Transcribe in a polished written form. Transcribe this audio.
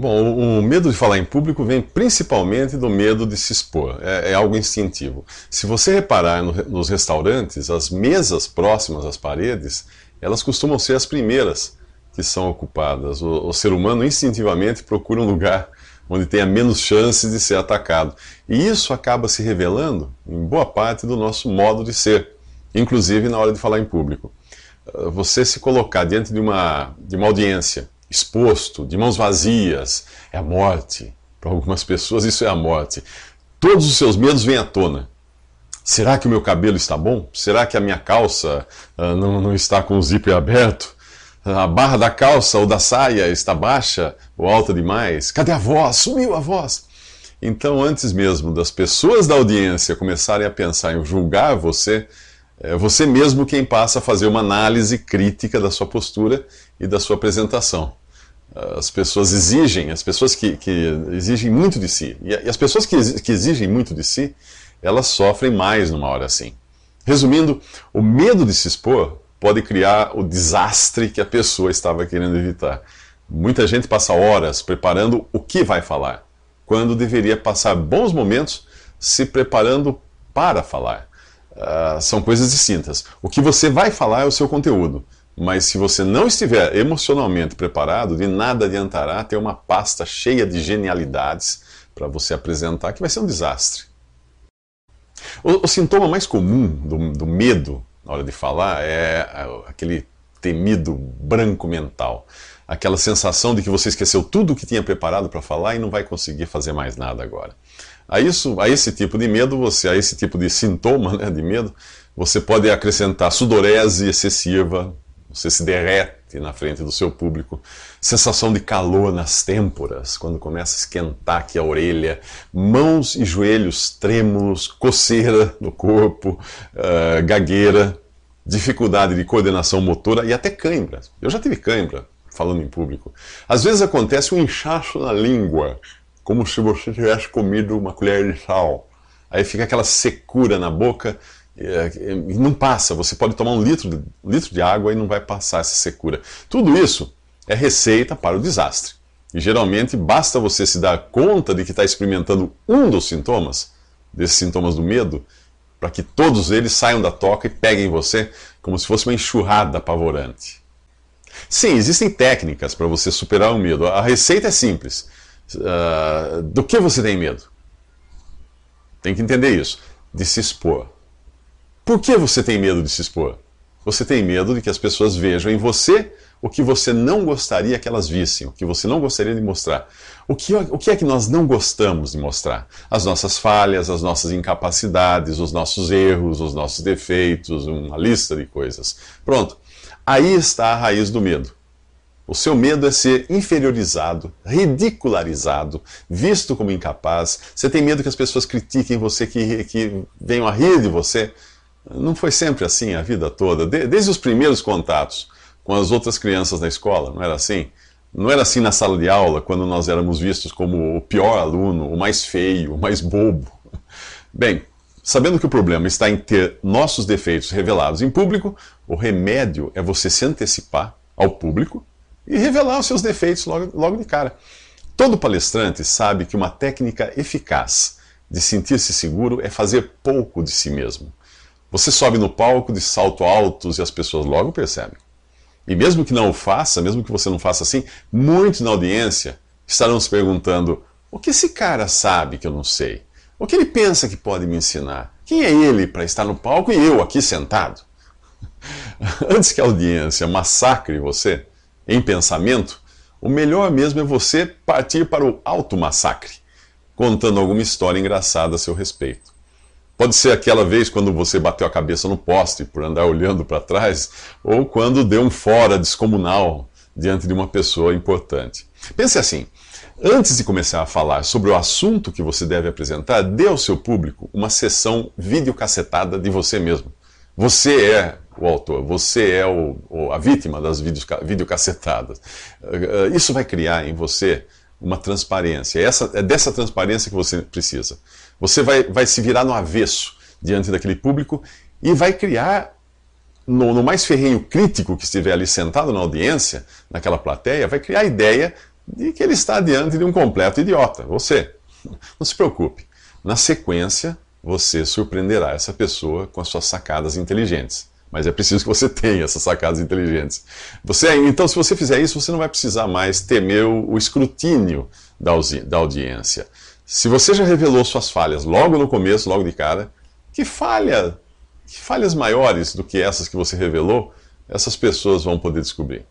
Bom, o medo de falar em público vem principalmente do medo de se expor. É algo instintivo. Se você reparar nos restaurantes, as mesas próximas às paredes, elas costumam ser as primeiras que são ocupadas. O ser humano instintivamente procura um lugar onde tenha menos chances de ser atacado. E isso acaba se revelando em boa parte do nosso modo de ser, inclusive na hora de falar em público. Você se colocar diante de uma audiência, exposto, de mãos vazias, é a morte. Para algumas pessoas isso é a morte. Todos os seus medos vêm à tona. Será que o meu cabelo está bom? Será que a minha calça não está com o zíper aberto? A barra da calça ou da saia está baixa ou alta demais? Cadê a voz? Sumiu a voz! Então, antes mesmo das pessoas da audiência começarem a pensar em julgar você, é você mesmo quem passa a fazer uma análise crítica da sua postura e da sua apresentação. As pessoas exigem, as pessoas que exigem muito de si, e as pessoas que exigem muito de si, elas sofrem mais numa hora assim. Resumindo, o medo de se expor pode criar o desastre que a pessoa estava querendo evitar. Muita gente passa horas preparando o que vai falar, quando deveria passar bons momentos se preparando para falar. São coisas distintas. O que você vai falar é o seu conteúdo, mas se você não estiver emocionalmente preparado, de nada adiantará ter uma pasta cheia de genialidades para você apresentar, que vai ser um desastre. O sintoma mais comum do medo na hora de falar é aquele temido branco mental. Aquela sensação de que você esqueceu tudo o que tinha preparado para falar e não vai conseguir fazer mais nada agora. A esse tipo de medo, a esse tipo de sintoma, né, de medo, você pode acrescentar sudorese excessiva, você se derrete na frente do seu público, sensação de calor nas têmporas, quando começa a esquentar aqui a orelha, mãos e joelhos trêmulos, coceira no corpo, gagueira, dificuldade de coordenação motora e até cãibra. Eu já tive cãibra falando em público. Às vezes acontece um inchaço na língua, como se você tivesse comido uma colher de sal. Aí fica aquela secura na boca e não passa. Você pode tomar um litro de água e não vai passar essa secura. Tudo isso é receita para o desastre. E geralmente basta você se dar conta de que está experimentando um dos sintomas, desses sintomas do medo, para que todos eles saiam da toca e peguem você como se fosse uma enxurrada apavorante. Sim, existem técnicas para você superar o medo. A receita é simples. Do que você tem medo? Tem que entender isso. De se expor. Por que você tem medo de se expor? Você tem medo de que as pessoas vejam em você o que você não gostaria que elas vissem, o que você não gostaria de mostrar. O que é que nós não gostamos de mostrar? As nossas falhas, as nossas incapacidades, os nossos erros, os nossos defeitos, uma lista de coisas. Pronto. Aí está a raiz do medo. O seu medo é ser inferiorizado, ridicularizado, visto como incapaz. Você tem medo que as pessoas critiquem você, que venham a rir de você. Não foi sempre assim a vida toda. Desde os primeiros contatos com as outras crianças na escola, não era assim? Não era assim na sala de aula, quando nós éramos vistos como o pior aluno, o mais feio, o mais bobo. Bem, sabendo que o problema está em ter nossos defeitos revelados em público, o remédio é você se antecipar ao público e revelar os seus defeitos logo de cara. Todo palestrante sabe que uma técnica eficaz de sentir-se seguro é fazer pouco de si mesmo. Você sobe no palco de salto altos e as pessoas logo percebem. E mesmo que não o faça, mesmo que você não faça assim, muitos na audiência estarão se perguntando: o que esse cara sabe que eu não sei? O que ele pensa que pode me ensinar? Quem é ele para estar no palco e eu aqui sentado? Antes que a audiência massacre você em pensamento, o melhor mesmo é você partir para o automassacre, contando alguma história engraçada a seu respeito. Pode ser aquela vez quando você bateu a cabeça no poste por andar olhando para trás, ou quando deu um fora descomunal diante de uma pessoa importante. Pense assim: antes de começar a falar sobre o assunto que você deve apresentar, dê ao seu público uma sessão videocassetada de você mesmo. Você é o autor, você é a vítima das videocassetadas. Isso vai criar em você uma transparência. É dessa transparência que você precisa. Você vai se virar no avesso diante daquele público e vai criar, no mais ferrenho crítico que estiver ali sentado na audiência, naquela plateia, vai criar a ideia de que ele está diante de um completo idiota, você. Não se preocupe. Na sequência, você surpreenderá essa pessoa com as suas sacadas inteligentes. Mas é preciso que você tenha essas sacadas inteligentes. Então, se você fizer isso, você não vai precisar mais temer o escrutínio da audiência. Se você já revelou suas falhas logo no começo, logo de cara, que falhas maiores do que essas que você revelou, essas pessoas vão poder descobrir.